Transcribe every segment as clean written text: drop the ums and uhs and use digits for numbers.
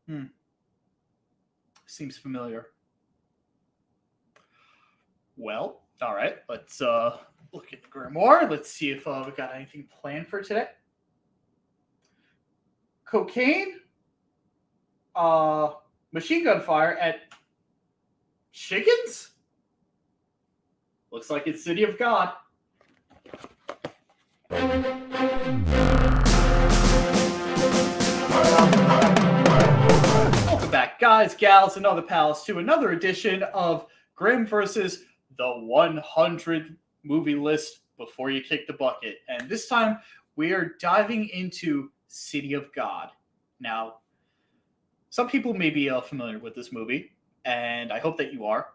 Hmm. Seems familiar. Well, all right. Let's look at the grimoire. Let's see if we got anything planned for today. Cocaine, uh, machine gun fire at chickens. Looks like it's City of God. Welcome back, guys, gals, and other pals, to another edition of Grim versus the 100 movie list before you kick the bucket. And this time, we are diving into City of God. Now, some people may be familiar with this movie, and I hope that you are.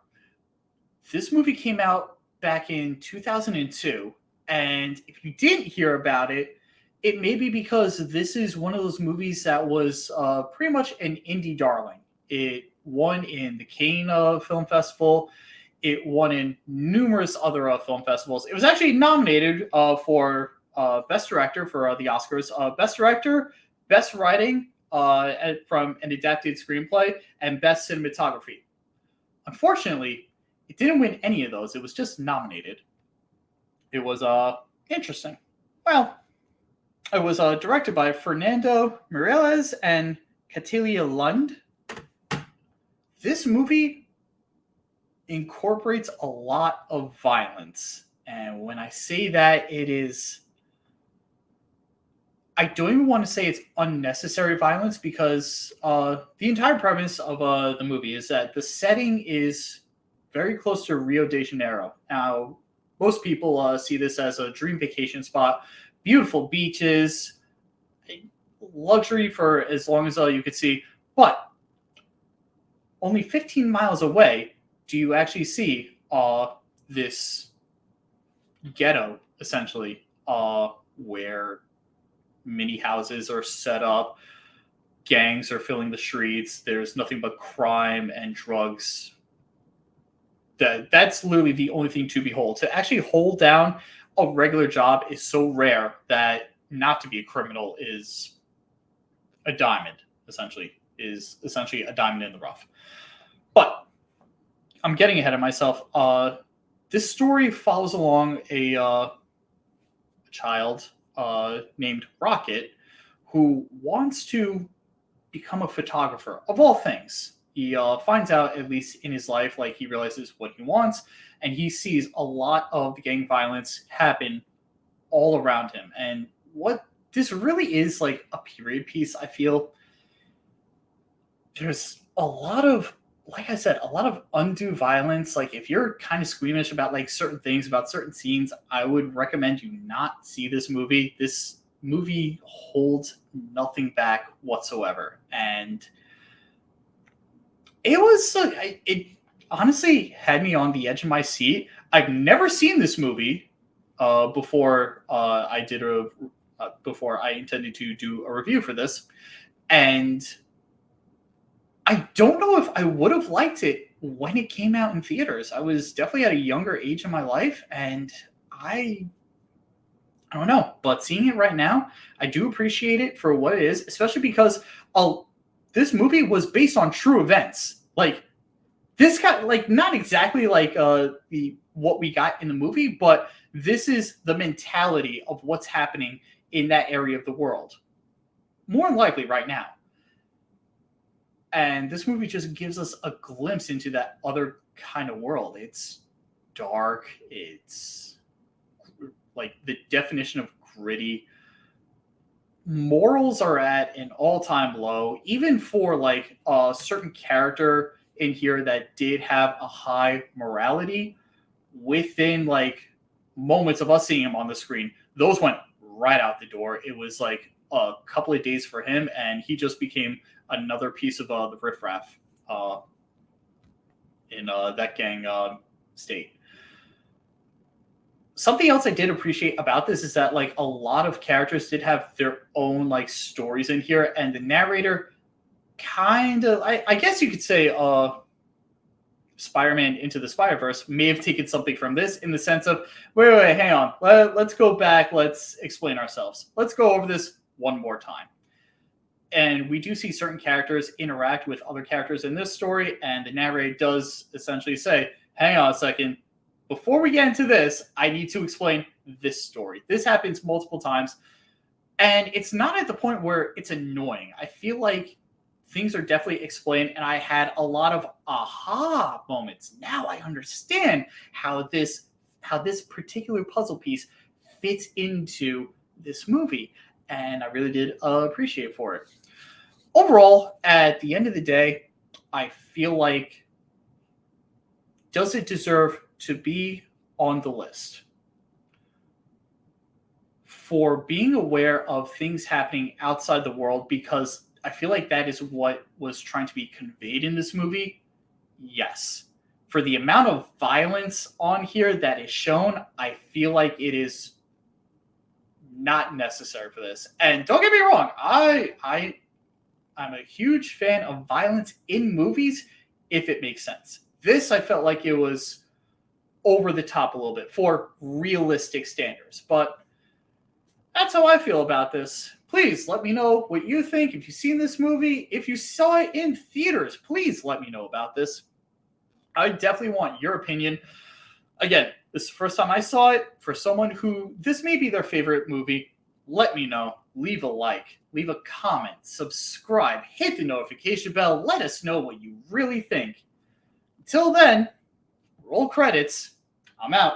This movie came out back in 2002, and if you didn't hear about it, it may be because this is one of those movies that was pretty much an indie darling. It won in the Cannes Film Festival. It won in numerous other film festivals. It was actually nominated for Best Director for the Oscars. Best Director, Best Writing from an Adapted Screenplay, and Best Cinematography. Unfortunately, it didn't win any of those. It was just nominated. It was interesting. Well, it was directed by Fernando Mireles and Catilia Lund. This movie incorporates a lot of violence. And when I say that, it is... I don't even want to say it's unnecessary violence, because the entire premise of the movie is that the setting is very close to Rio de Janeiro. Now, most people see this as a dream vacation spot. Beautiful beaches, luxury for as long as you could see. But only 15 miles away do you actually see this ghetto, essentially, where mini houses are set up, gangs are filling the streets, there's nothing but crime and drugs. That's literally the only thing to behold. To actually hold down a regular job is so rare that not to be a criminal is a diamond, essentially a diamond in the rough. But I'm getting ahead of myself. This story follows along a child named Rocket, who wants to become a photographer, of all things. He finds out, at least in his life, like, he realizes what he wants, and he sees a lot of the gang violence happen all around him. And what this really is, like a period piece, I feel. There's a lot of, like I said, a lot of undue violence. Like, if you're kind of squeamish about like certain things, about certain scenes, I would recommend you not see this movie. This movie holds nothing back whatsoever. And it was, it honestly had me on the edge of my seat. I've never seen this movie before before I intended to do a review for this. And I don't know if I would have liked it when it came out in theaters. I was definitely at a younger age in my life, and I don't know. But seeing it right now, I do appreciate it for what it is, especially because this movie was based on true events. Like, this got, like, not exactly like what we got in the movie, but this is the mentality of what's happening in that area of the world. More than likely right now. And this movie just gives us a glimpse into that other kind of world. It's dark. It's like the definition of gritty. Morals are at an all-time low, even for like a certain character in here that did have a high morality. Within like moments of us seeing him on the screen, those went right out the door. It was like a couple of days for him, and he just became another piece of the riffraff in that gang state. Something else I did appreciate about this is that like a lot of characters did have their own like stories in here, and the narrator kind of, I guess you could say, Spider-Man Into the Spider-Verse may have taken something from this, in the sense of, wait, hang on, let's go back, let's explain ourselves, let's go over this one more time. And we do see certain characters interact with other characters in this story, and the narrator does essentially say, hang on a second, before we get into this, I need to explain this story. This happens multiple times, and it's not at the point where it's annoying. I feel like things are definitely explained, and I had a lot of aha moments. Now I understand how this particular puzzle piece fits into this movie, and I really did appreciate for it. Overall, at the end of the day, I feel like, does it deserve to be on the list? For being aware of things happening outside the world, because I feel like that is what was trying to be conveyed in this movie, yes. For the amount of violence on here that is shown, I feel like it is not necessary for this. And don't get me wrong, I'm a huge fan of violence in movies if it makes sense. This, I felt like it was over the top a little bit for realistic standards. But that's how I feel about this. Please let me know what you think. If you've seen this movie, if you saw it in theaters, please let me know about this. I definitely want your opinion. Again, this is the first time I saw it. For someone who this may be their favorite movie, let me know. Leave a like, leave a comment, subscribe, hit the notification bell. Let us know what you really think. Until then, roll credits. I'm out.